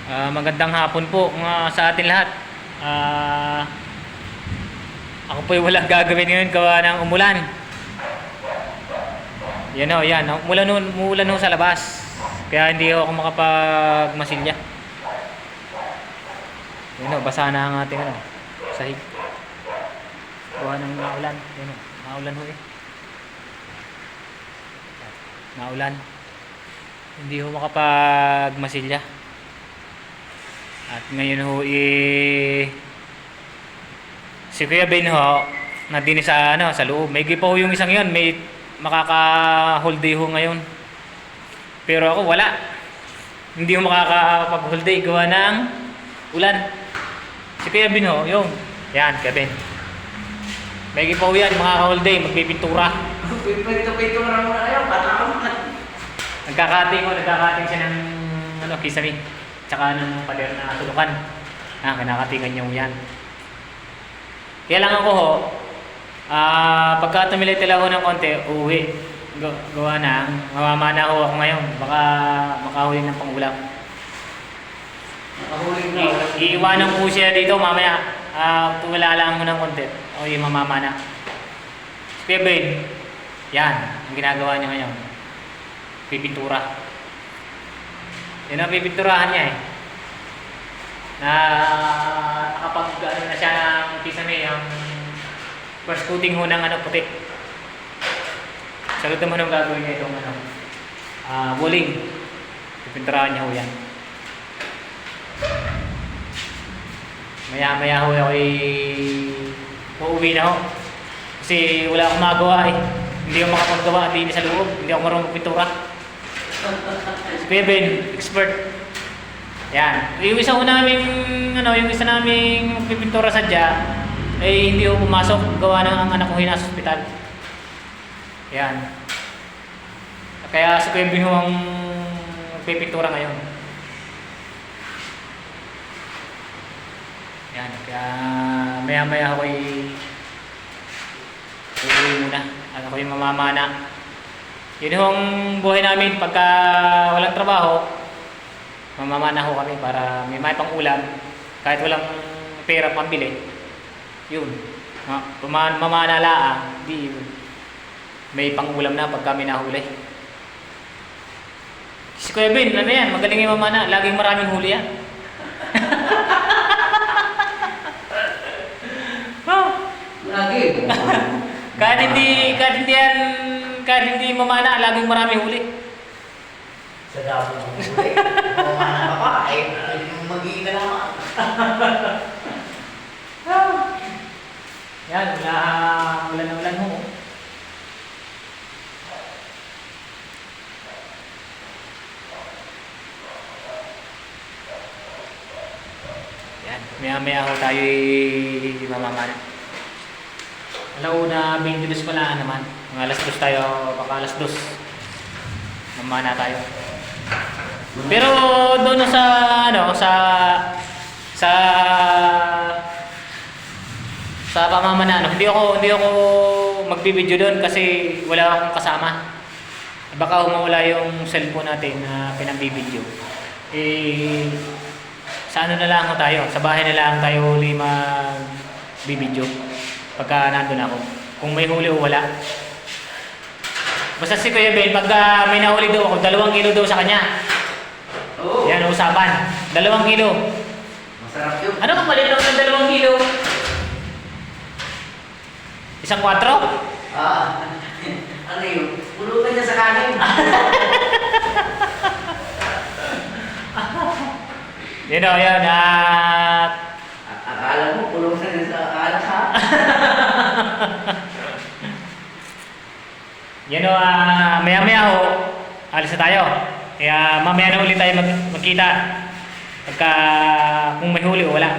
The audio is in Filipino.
Magandang hapon po mga sa atin lahat. Ah, Ako po ay walang gagawin ngayon gawa ng umulan. Yan o, yan. Umulan ho sa labas. Kaya hindi ako makapagmasilya. Yan o, basa na ang ating sahig. Gawa ng naulan. Yan o, naulan ho eh. Naulan. Hindi ho makapagmasilya. At ngayon ho si Kuya Ben ho na din sa sa loob. May gipa ho yung isang yon, may makaka-whole day ho ngayon. Pero ako wala. Hindi ho makakapag-whole day gawa ng ulan. Si Kuya Ben ho, yung yan, Kuya Ben. May gipa ho yan, makaka-whole day, magpipintura. Pintura mo na kayo, patama. Nagkakating siya ng kisame. Tsaka ng pader na tulukan. Kinakatingan niyo yan. Kaya lang ako ho, pagka tumilay-tila ho ng konti, uuwi. Gawa na, mamamana ho ako ngayon. Baka makahuli ng pangulam. Iiwanan po siya dito mamaya. Tumila lang mo ng konti. O yung mamamana. Kuya Ben, yan, ang ginagawa niya ngayon. Pipintura. Yun ang pipinturahan niya eh. Nakapag na siya ng kisame, yung first coating ho ng puti. Sagot naman ang gagawin niya itong walling. Pipinturahan niya ho yan. Maya ho ako uuwi na ho. Kasi wala akong magawa eh. Hindi ako makapaggawa, hindi sa loob. Hindi ako marunong magpintura. Si Kuya Ben, expert. Yan. Yung isa naming magpipintura sadya, hindi ako pumasok gawa ng ang anak ko hinasa sa ospital. Yan. Kaya si Kuya Ben ang magpipintura ngayon. Yan. Kaya maya ako uuwi muna. Ako yung mamamana. Yun yung buhay namin pagka walang trabaho, mamamana ho kami para may pang ulam kahit walang pera pambili. Yun. Mamana lang, di may pang ulam na pag kami nahuli. Si Kuya Ben, yan, magaling yung mamana, laging maraming huli yan. Lagi. Kahit hindi mamana, laging maraming huli. Sa dabo ng huli. Mamana ka pa, pwede mong magiging ka naman. Yan, ulan ho. Yan, maya ho tayo mamamana. Alauna, 22 pala naman. Mga alas 2 tayo, baka alas 2. Mamana tayo. Pero doon sa pamamana, hindi ako magbibideo doon kasi wala akong kasama. Baka humawala yung cellphone natin na pinambibideo. Sa na lang tayo, sa bahay na lang tayo uli magbibideo. Pagka nandun ako. Kung may huli o wala. Basta si Kuya Ben, pagka may nahuli daw ako, 2 kilo daw sa kanya. Oo. Yan, usapan. 2 kilo. Masarap yun. Ano kapalit lang ng 2 kilo? Isang 4? Ano yun? Pulutan niya sa kanin. Yan o, yan. Akala mo, pulutan niya sa alak ha? Yan o, maya-maya ho, alis na tayo. Kaya mamaya na ulit tayo magkita. Kung may huli o wala.